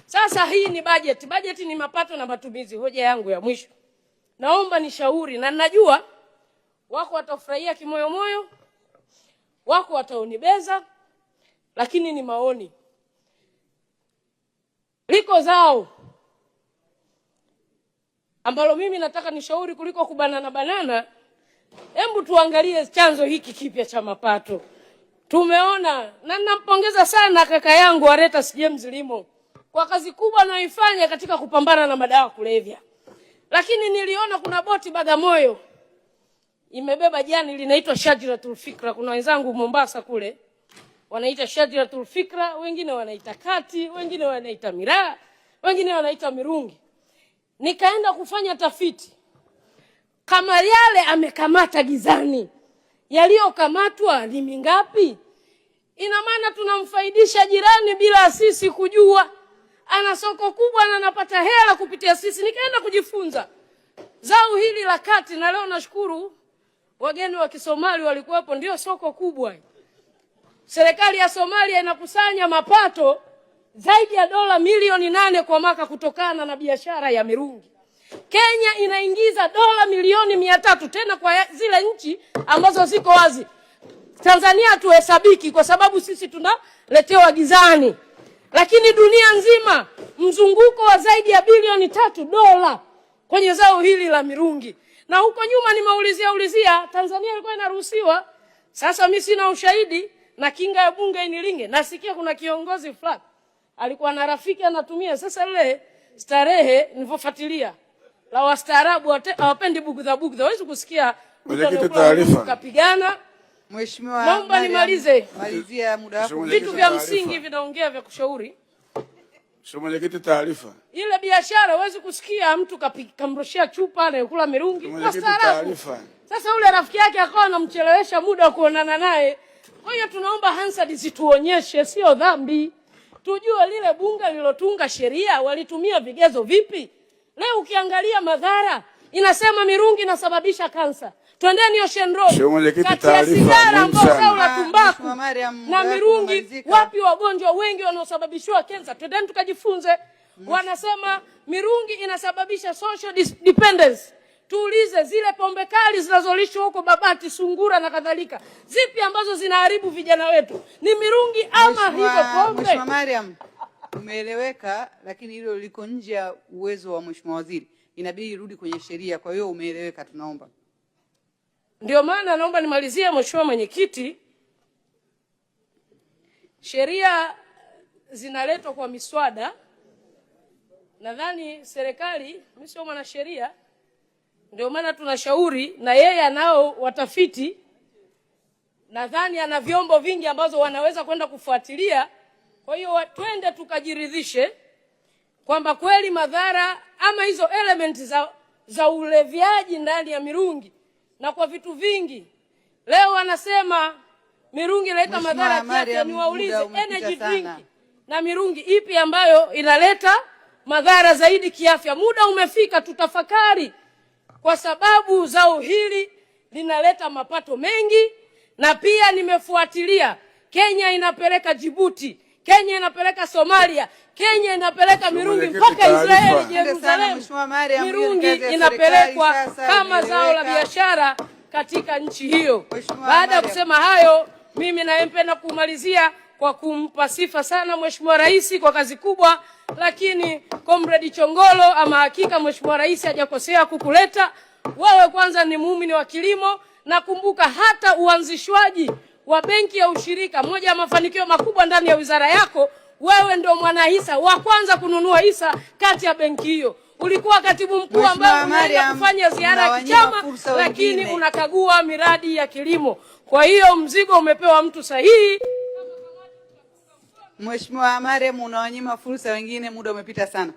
Sasa hii ni budget. Budget ni mapato na matumizi. Hoja yangu ya mwisho, naomba nishauri, na ninajua wako watafurahia kimoyomoyo, wako wataonibeza, lakini ni maoni, liko zao ambalo mimi nataka nishauri kuliko banana. Hebu tuangalie chanzo hiki kipya cha mapato. Tumeona, na ninampongeza sana kaka yangu Aretas James Limo kwa kazi kubwa anayoifanya katika kupambana na madawa kulevya. Lakini niliona kuna boti Bagamoyo imebeba jani linaitwa Shajaratul Fikra. Kuna wenzangu Mombasa kule wanaita Shajaratul Fikra, wengine wanaita kati, wengine wanaita miraa, wengine wanaita mirungi. Nikaenda kufanya tafiti. Kama yale amekamata gizani, yaliyokamatwa ni mingapi? Ina maana tunamfaidisha jirani bila sisi kujua. Ana soko kubwa na anapata hela kupitia sisi. Nikaenda kujifunza zao hili la kati, na leo nashukuru wageni wa Kisomali walikuwepo, ndio soko kubwa. Serikali ya Somalia inakusanya mapato zaidi ya dola milioni 8 kwa mwaka kutokana na biashara ya mirungi. Kenya inaingiza dola milioni 300 tena kwa zile nchi ambazo ziko wazi. Tanzania hatuhesabiki kwa sababu sisi tunaletewa gizani. Lakini dunia nzima mzunguko wa zaidi ya bilioni 3 dola kwenye zao hili la mirungi. Na huko nyuma nimeulizia Tanzania ilikuwa inaruhusiwa. Sasa mimi sina ushahidi na kinga ya bunge inilinge. Nasikia kuna kiongozi fulani alikuwa na rafiki anatumia. Sasa ile starehe nilipofuatilia la wastaarabu hawapendi bugudha. Hawezi kusikia mwenyekiti taarifa kapigana. Mheshimiwa, naomba nimalize. Malizia muda wako. Vitu vya msingi vinaongea vya kushauri. Mwenyekiti taarifa. Ile biashara huwezi kusikia mtu kamrushia chupa na kula mirungi kwa staarabu. Sasa ule rafiki yake akawa anamchelewesha muda wa kuonana naye. Kwa hiyo tunaomba Hansard zituonyeshe, sio dhambi. Tujue lile bunge lilotunga sheria walitumia vigezo vipi? Leo ukiangalia madhara inasema mirungi inasababisha kansa. Twendeni Ocean Road. Kati ya sigara ambayo la tumbaku na mirungi, wapi wagonjwa wengi wanaosababishwa kansa? Twendeni tukajifunze. Wanasema mirungi inasababisha social dependence. Tuulize zile pombe kali zinazolishwa huko Babati, Sungura na kadhalika, zipi ambazo zinaharibu vijana wetu? Ni mirungi ama hizo pombe? Mheshimiwa Mariam, umeeleweka, lakini hilo liko nje ya uwezo wa Mheshimiwa Waziri. Inabidi irudi kwenye sheria, kwa hiyo umeeleweka, tunaomba. Ndio maana naomba nimalizie, Mheshimiwa Mwenyekiti. Sheria zinaletwa kwa miswada. Nadhani serikali, mimi sio mwanasheria, ndio maana tunashauri, na yeye anao watafiti. Nadhani ana vyombo vingi ambazo wanaweza kwenda kufuatilia. Kwa hiyo twende tukajiridhishe kwamba kweli madhara ama hizo elements za uleviaji ndani ya mirungi na kwa vitu vingi. Leo wanasema mirungi inaleta madhara kiafya. Niwaulize, energy drink na mirungi ipi ambayo inaleta madhara zaidi kiafya? Muda umefika tutafakari, kwa sababu zao hili linaleta mapato mengi. Na pia nimefuatilia, Kenya inapeleka Djibouti, Kenya inapeleka Somalia, Kenya inapeleka mirungi mpaka Israeli, Jerusalem. Mirungi inapelekwa kama zao la biashara katika nchi hiyo. Baada ya kusema hayo, mimi naempenda kumalizia kwa kumpa sifa sana Mheshimiwa Rais kwa kazi kubwa. Lakini Comrade Chongolo, ama hakika Mheshimiwa Rais hajakosea kukuleta wewe. Kwanza ni muumini wa kilimo, na kumbuka hata uanzishwaji wa benki ya ushirika, moja ya mafanikio makubwa ndani ya wizara yako, wewe ndio mwanahisa wa kwanza kununua hisa kati ya benki hiyo. Ulikuwa katibu mkuu ambaye unaenda kufanya ziara ya kichama, lakini unakagua miradi ya kilimo. Kwa hiyo mzigo umepewa mtu sahihi. Mheshimiwa Mariam, unawanyima fursa wengine, muda umepita sana.